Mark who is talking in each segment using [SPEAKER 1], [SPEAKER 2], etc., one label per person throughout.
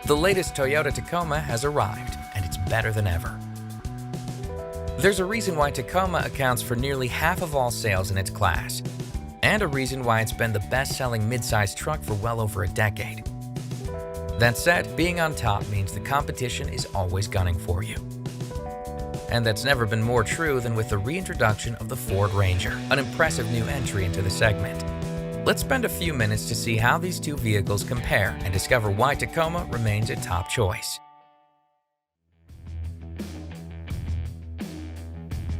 [SPEAKER 1] The latest Toyota Tacoma has arrived, and it's better than ever. There's a reason why Tacoma accounts for nearly half of all sales in its class, and a reason why it's been the best-selling midsize truck for well over a decade. That said, being on top means the competition is always gunning for you. And that's never been more true than with the reintroduction of the Ford Ranger, an impressive new entry into the segment. Let's spend a few minutes to see how these two vehicles compare and discover why Tacoma remains a top choice.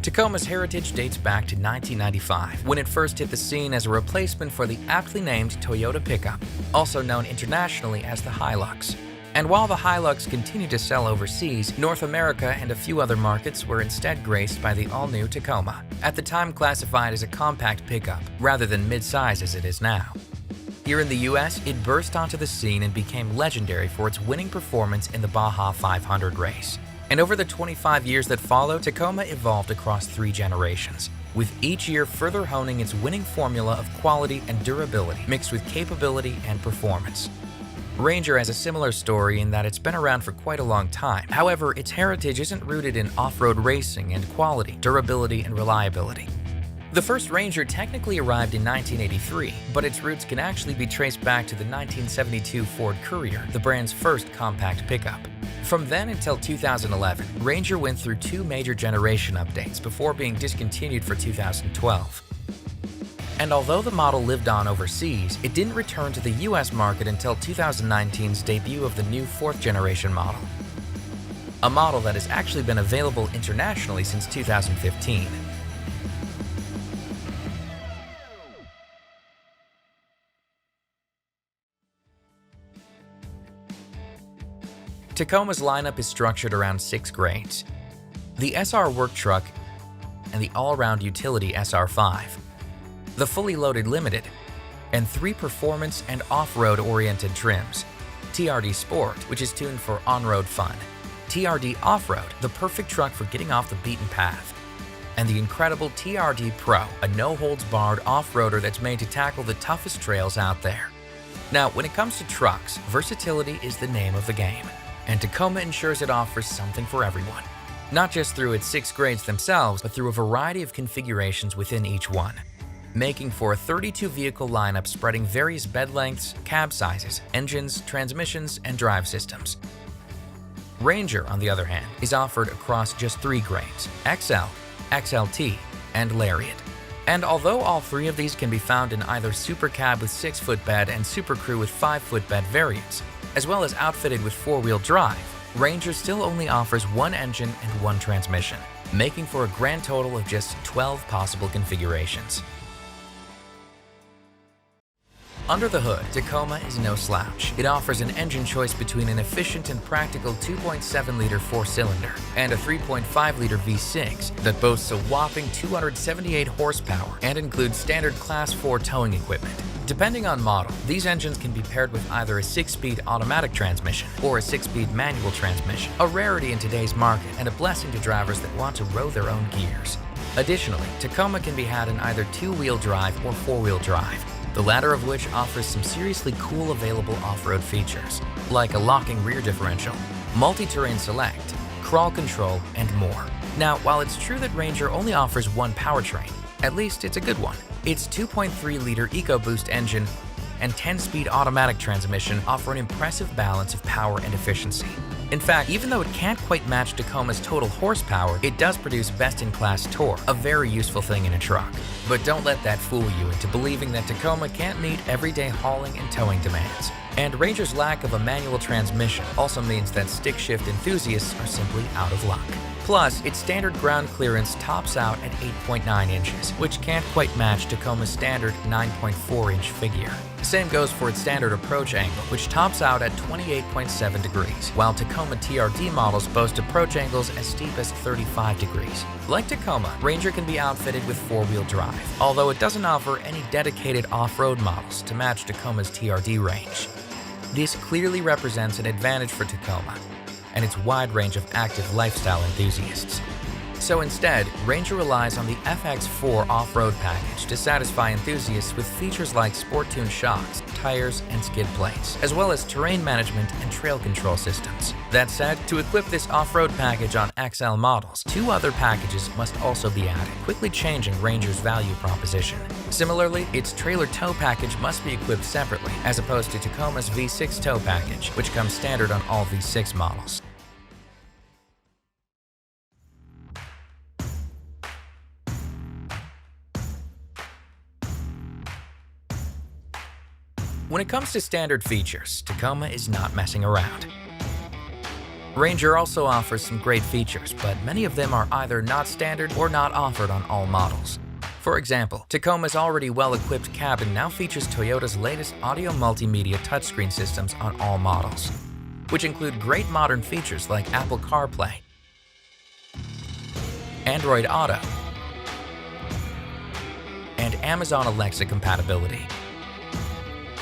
[SPEAKER 1] Tacoma's heritage dates back to 1995, when it first hit the scene as a replacement for the aptly named Toyota pickup, also known internationally as the Hilux. And while the Hilux continued to sell overseas, North America and a few other markets were instead graced by the all-new Tacoma, at the time classified as a compact pickup rather than mid-size as it is now. Here in the US, it burst onto the scene and became legendary for its winning performance in the Baja 500 race. And over the 25 years that followed, Tacoma evolved across 3 generations, with each year further honing its winning formula of quality and durability mixed with capability and performance. Ranger has a similar story in that it's been around for quite a long time. However, its heritage isn't rooted in off-road racing and quality, durability, and reliability. The first Ranger technically arrived in 1983, but its roots can actually be traced back to the 1972 Ford Courier, the brand's first compact pickup. From then until 2011, Ranger went through 2 major generation updates before being discontinued for 2012. And although the model lived on overseas, it didn't return to the US market until 2019's debut of the new 4th generation model, a model that has actually been available internationally since 2015. Tacoma's lineup is structured around 6 grades: the SR Work Truck and the all-round utility SR5, the fully loaded Limited, and 3 performance and off-road oriented trims: TRD Sport, which is tuned for on-road fun; TRD Off-Road, the perfect truck for getting off the beaten path; and the incredible TRD Pro, a no-holds-barred off-roader that's made to tackle the toughest trails out there. Now, when it comes to trucks, versatility is the name of the game, and Tacoma ensures it offers something for everyone, not just through its 6 grades themselves, but through a variety of configurations within each one, making for a 32-vehicle lineup spreading various bed lengths, cab sizes, engines, transmissions, and drive systems. Ranger, on the other hand, is offered across just 3 grades: XL, XLT, and Lariat. And although all 3 of these can be found in either Super Cab with 6-foot bed and Super Crew with 5-foot bed variants, as well as outfitted with 4-wheel drive, Ranger still only offers 1 engine and 1 transmission, making for a grand total of just 12 possible configurations. Under the hood, Tacoma is no slouch. It offers an engine choice between an efficient and practical 2.7-liter 4-cylinder and a 3.5-liter V6 that boasts a whopping 278 horsepower and includes standard Class 4 towing equipment. Depending on model, these engines can be paired with either a 6-speed automatic transmission or a 6-speed manual transmission, a rarity in today's market and a blessing to drivers that want to row their own gears. Additionally, Tacoma can be had in either 2-wheel drive or 4-wheel drive, the latter of which offers some seriously cool available off-road features, like a locking rear differential, multi-terrain select, crawl control, and more. Now, while it's true that Ranger only offers 1 powertrain, at least it's a good one. Its 2.3-liter EcoBoost engine and 10-speed automatic transmission offer an impressive balance of power and efficiency. In fact, even though it can't quite match Tacoma's total horsepower, it does produce best-in-class torque, a very useful thing in a truck. But don't let that fool you into believing that Tacoma can't meet everyday hauling and towing demands. And Ranger's lack of a manual transmission also means that stick shift enthusiasts are simply out of luck. Plus, its standard ground clearance tops out at 8.9 inches, which can't quite match Tacoma's standard 9.4-inch figure. Same goes for its standard approach angle, which tops out at 28.7 degrees, while Tacoma TRD models boast approach angles as steep as 35 degrees. Like Tacoma, Ranger can be outfitted with 4-wheel drive, although it doesn't offer any dedicated off-road models to match Tacoma's TRD range. This clearly represents an advantage for Tacoma and its wide range of active lifestyle enthusiasts. So instead, Ranger relies on the FX4 off-road package to satisfy enthusiasts with features like sport-tuned shocks, tires and skid plates, as well as terrain management and trail control systems. That said, to equip this off-road package on XL models, 2 other packages must also be added, quickly changing Ranger's value proposition. Similarly, its trailer tow package must be equipped separately, as opposed to Tacoma's V6 tow package, which comes standard on all V6 models. When it comes to standard features, Tacoma is not messing around. Ranger also offers some great features, but many of them are either not standard or not offered on all models. For example, Tacoma's already well-equipped cabin now features Toyota's latest audio multimedia touchscreen systems on all models, which include great modern features like Apple CarPlay, Android Auto, and Amazon Alexa compatibility,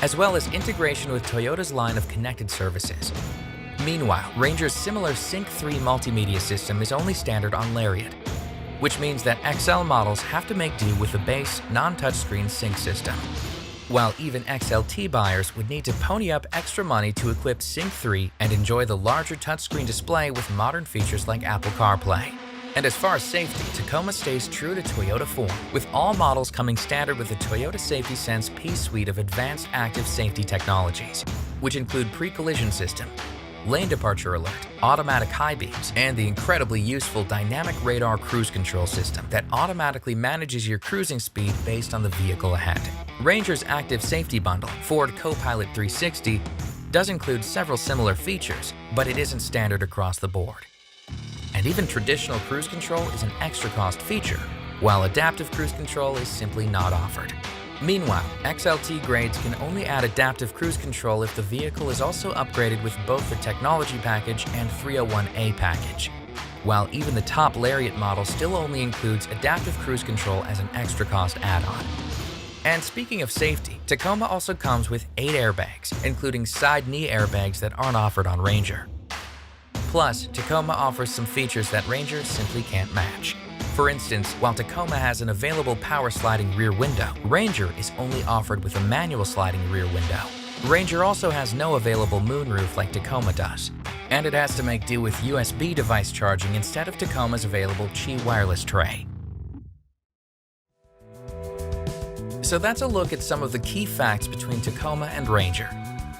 [SPEAKER 1] as well as integration with Toyota's line of connected services. Meanwhile, Ranger's similar Sync 3 multimedia system is only standard on Lariat, which means that XL models have to make do with the base, non-touchscreen Sync system, while even XLT buyers would need to pony up extra money to equip Sync 3 and enjoy the larger touchscreen display with modern features like Apple CarPlay. And as far as safety, Tacoma stays true to Toyota form, with all models coming standard with the Toyota Safety Sense P suite of advanced active safety technologies, which include pre-collision system, lane departure alert, automatic high beams, and the incredibly useful dynamic radar cruise control system that automatically manages your cruising speed based on the vehicle ahead. Ranger's active safety bundle, Ford Co-Pilot 360, does include several similar features, but it isn't standard across the board. And even traditional cruise control is an extra cost feature, while adaptive cruise control is simply not offered. Meanwhile, XLT grades can only add adaptive cruise control if the vehicle is also upgraded with both the technology package and 301A package, while even the top Lariat model still only includes adaptive cruise control as an extra cost add-on. And speaking of safety, Tacoma also comes with 8 airbags, including side knee airbags that aren't offered on Ranger. Plus, Tacoma offers some features that Ranger simply can't match. For instance, while Tacoma has an available power sliding rear window, Ranger is only offered with a manual sliding rear window. Ranger also has no available moonroof like Tacoma does, and it has to make do with USB device charging instead of Tacoma's available Qi wireless tray. So that's a look at some of the key facts between Tacoma and Ranger.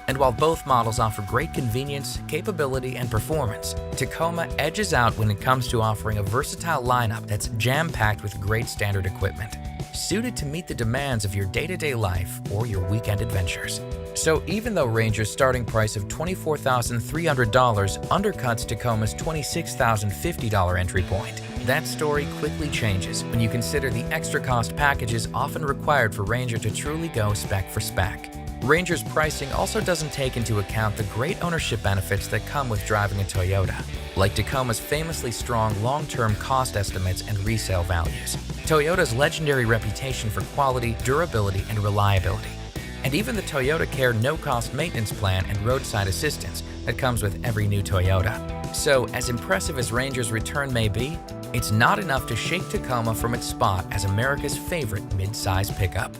[SPEAKER 1] And while both models offer great convenience, capability, and performance, Tacoma edges out when it comes to offering a versatile lineup that's jam-packed with great standard equipment, suited to meet the demands of your day-to-day life or your weekend adventures. So even though Ranger's starting price of $24,300 undercuts Tacoma's $26,050 entry point, that story quickly changes when you consider the extra cost packages often required for Ranger to truly go spec for spec. Ranger's pricing also doesn't take into account the great ownership benefits that come with driving a Toyota, like Tacoma's famously strong long-term cost estimates and resale values, Toyota's legendary reputation for quality, durability, and reliability, and even the Toyota Care no-cost maintenance plan and roadside assistance that comes with every new Toyota. So, as impressive as Ranger's return may be, it's not enough to shake Tacoma from its spot as America's favorite mid-size pickup.